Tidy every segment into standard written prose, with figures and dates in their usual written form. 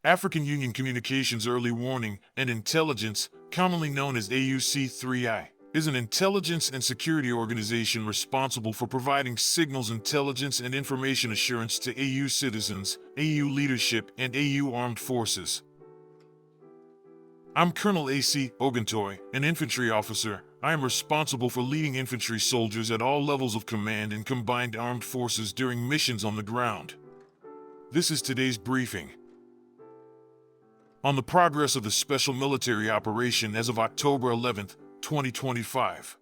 African Union Communications Early Warning and Intelligence, commonly known as AUC3I, is an intelligence and security organization responsible for providing signals intelligence and information assurance to AU citizens, AU leadership, and AU armed forces. I'm Colonel A.C. Oguntoy, an infantry officer. I am responsible for leading infantry soldiers at all levels of command in combined armed forces during missions on the ground. This is today's briefing on the progress of the special military operation as of October 11, 2025.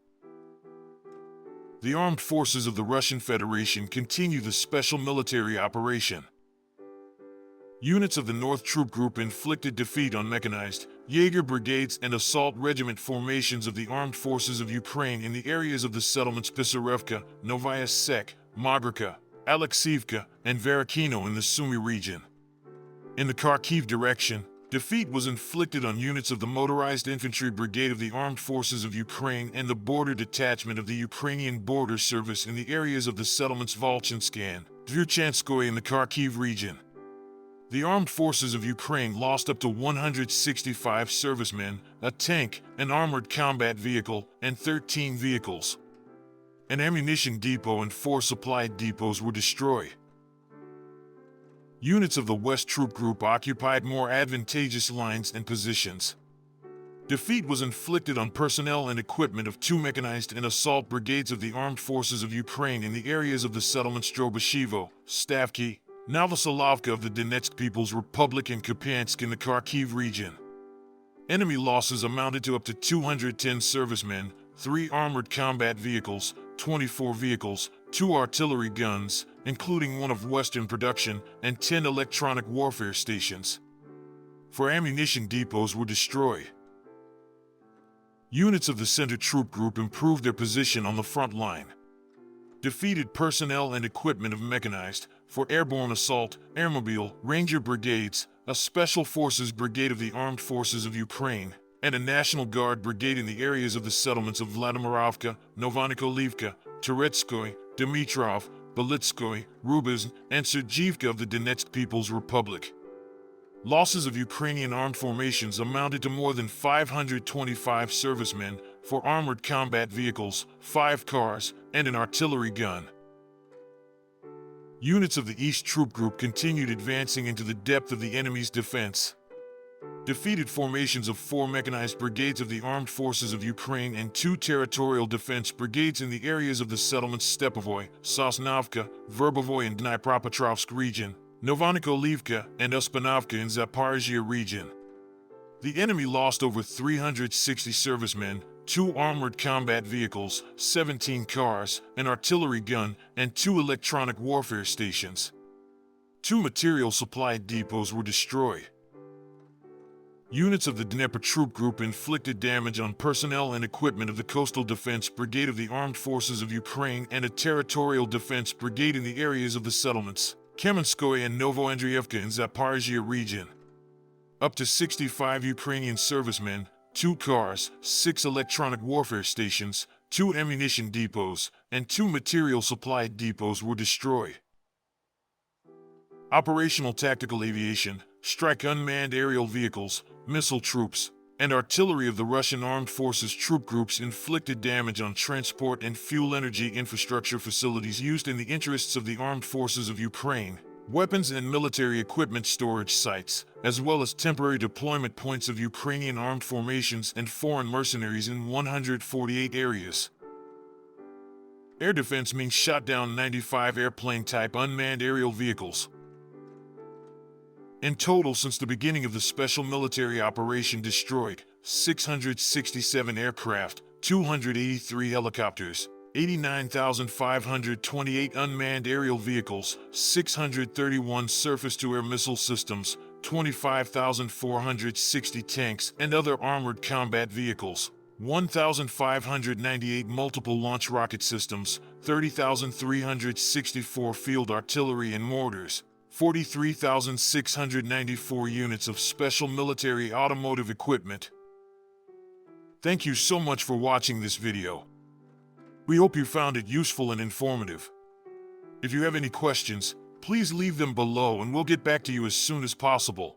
The armed forces of the Russian Federation continue the special military operation. Units of the North Troop Group inflicted defeat on mechanized, Jaeger brigades and assault regiment formations of the armed forces of Ukraine in the areas of the settlements Pisarevka, Novaya Sek, Magrivka, Alexievka, and Varakino in the Sumy region. In the Kharkiv direction, defeat was inflicted on units of the Motorized Infantry Brigade of the Armed Forces of Ukraine and the Border Detachment of the Ukrainian Border Service in the areas of the settlements Volchinsky and Dvurchanskoye in the Kharkiv region. The Armed Forces of Ukraine lost up to 165 servicemen, a tank, an armored combat vehicle, and 13 vehicles. An ammunition depot and 4 supply depots were destroyed. Units of the West Troop Group occupied more advantageous lines and positions. Defeat was inflicted on personnel and equipment of 2 mechanized and assault brigades of the Armed Forces of Ukraine in the areas of the settlements Drobashevo, Stavki, Novosolovka of the Donetsk People's Republic and Kupiansk in the Kharkiv region. Enemy losses amounted to up to 210 servicemen, 3 armored combat vehicles, 24 vehicles, 2 artillery guns, including one of Western production, and 10 electronic warfare stations. 4 ammunition depots were destroyed. Units of the Center Troop Group improved their position on the front line. Defeated personnel and equipment of mechanized, for airborne assault, airmobile, ranger brigades, a Special Forces Brigade of the Armed Forces of Ukraine, and a National Guard Brigade in the areas of the settlements of Vladimirovka, Novonikolivka, Teretskoy, Dmitrov, Belitskoy, Rubizn, and Sergivka of the Donetsk People's Republic. Losses of Ukrainian armed formations amounted to more than 525 servicemen, 4 armored combat vehicles, 5 cars, and an artillery gun. Units of the East Troop Group continued advancing into the depth of the enemy's defense. Defeated formations of 4 mechanized brigades of the Armed Forces of Ukraine and 2 territorial defense brigades in the areas of the settlements Stepovoy, Sosnovka, Verbovoy and Dnipropetrovsk region, Novonikolivka, and Uspinovka in Zaporizhia region. The enemy lost over 360 servicemen, 2 armored combat vehicles, 17 cars, an artillery gun, and 2 electronic warfare stations. 2 material supply depots were destroyed. Units of the Dnieper Troop Group inflicted damage on personnel and equipment of the Coastal Defense Brigade of the Armed Forces of Ukraine and a Territorial Defense Brigade in the areas of the settlements Kamenskoye and Novoandrievka in Zaporizhia region. Up to 65 Ukrainian servicemen, 2 cars, 6 electronic warfare stations, 2 ammunition depots, and 2 material supply depots were destroyed. Operational tactical aviation, strike unmanned aerial vehicles, missile troops, and artillery of the Russian Armed Forces troop groups inflicted damage on transport and fuel energy infrastructure facilities used in the interests of the Armed Forces of Ukraine, weapons and military equipment storage sites, as well as temporary deployment points of Ukrainian armed formations and foreign mercenaries in 148 areas. Air defense means shot down 95 airplane-type unmanned aerial vehicles. In total, since the beginning of the special military operation, destroyed 667 aircraft, 283 helicopters, 89,528 unmanned aerial vehicles, 631 surface-to-air missile systems, 25,460 tanks and other armored combat vehicles, 1,598 multiple launch rocket systems, 30,364 field artillery and mortars, 43,694 units of special military automotive equipment. Thank you so much for watching this video. We hope you found it useful and informative. If you have any questions, please leave them below and we'll get back to you as soon as possible.